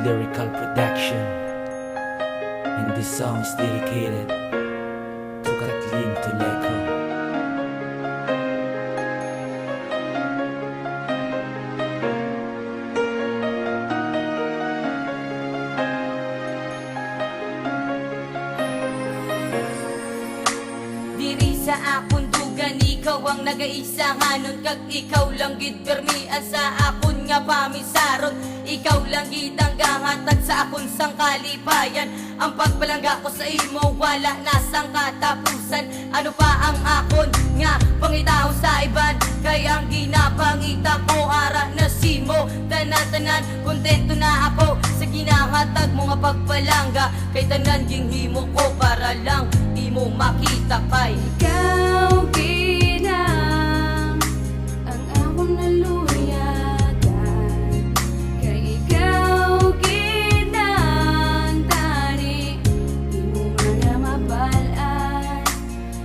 Lyrical Production. And this song is dedicated to Kathleen Tuleco. Diri sa akon dugan, ikaw ang nagaisa hanon, kag ikaw lang gid permian sa akon nga pamisaron. Ikaw lang gid ang gahatag sa akon sang kalipayan. Ang pagbalangga ko sa imo wala nasang katapusan. Ano pa ang akon nga pangitaw sa iban, kaya ang ginapangita ko ara na simo. Tanan-tanan kontento na ako sa ginahatag mo nga pagbalangga, kay tanan ging himo ko para lang imo makita kay ikaw ginang ang akong naluyagan, kay ikaw ginang tani di mo mga mabalaan.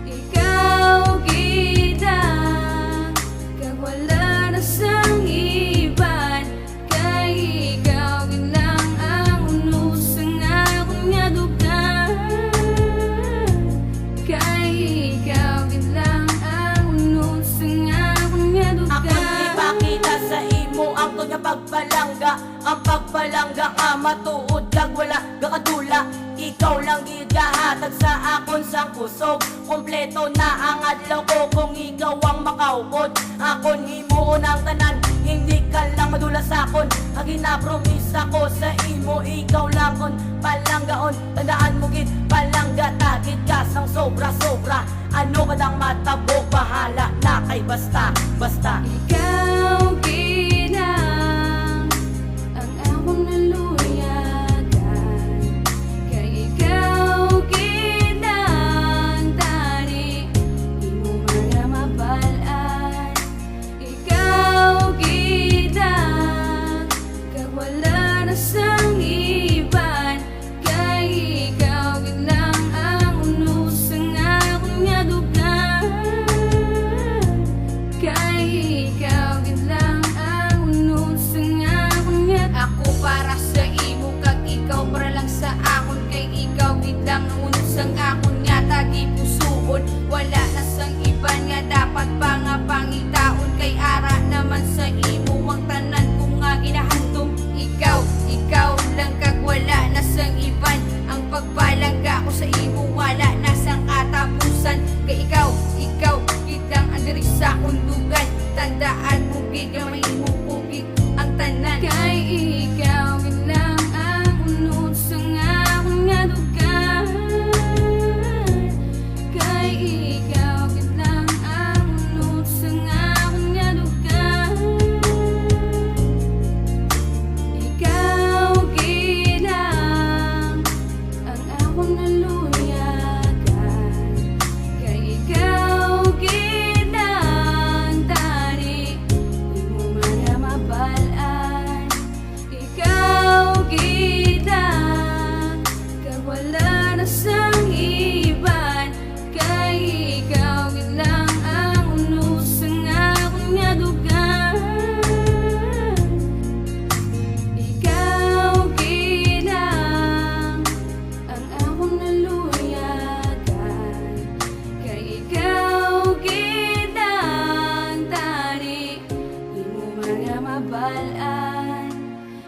Ikaw ginang kag wala na sang iban, kay ikaw ginang ang unusang akong nga dugan. Kay ikaw lang ang unusang akong nga dugan. akong ipakita sa imo ang nga pagbalangga. Ang pagbalangga nga matuod kag wala gakadula. Ikaw lang gigahatag sa akon sang kusog. Kompleto na ang adlaw ko kung ikaw ang makaupod. Akon himuon ang tanan, hindi ka lang madula sa akon. Ang ginapromisa ko sa imo, ikaw lang on palanggaon. Tandaan mo gid palangga tagid ka sang sobra-sobra. Ano kadang matabok, bahala na kay basta. Ikaw ginang ang akong naluyagan, kay ikaw ginang tani di mo mga mabalaan. Ikaw ginang kag wala na sang iban, kay ikaw ginang ang unusang akong nga dugan. Kay ikaw lang ang unusang akong nga. Ako para sa imo kag ikaw para lang sa akon, kay ikaw lang ang unusang akon nga tagi pusuon. Wala na sang iban nga dapat pa nga pangitaon, kay ara naman sa imo ang tanan ko nga ginahandom. Ikaw lang kag wala na sang iban. Ang pagbalangga ko sa imo wala na sang katapusan, kay ikaw gidang ang diri sa kundugan. Tandaan mo gid nga may imo pugig ang tanan, kay ikaw lang ang unusang akong nga dugan. Kay ikaw lang ang unusang akong nga dugan. Ikaw ginang ang akong naluyagan, kay ikaw ginang tani di mo mga mabalaan. Ikaw ginang kag wala na sang iban, kay ikaw lang ang unusang akong nga dugan. Ikaw ginang ang akong naluyagan, kay ikaw ginang tani di mo mga mabalaan.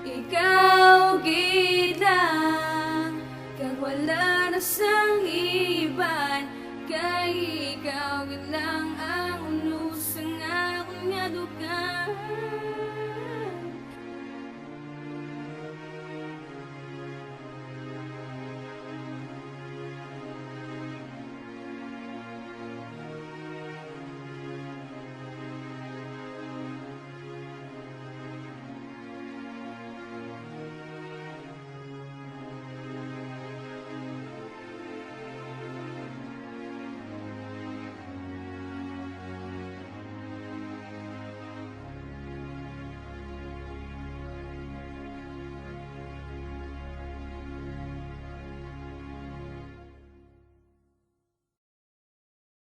Ikaw ginang kag wala na sang iban, kay ikaw lang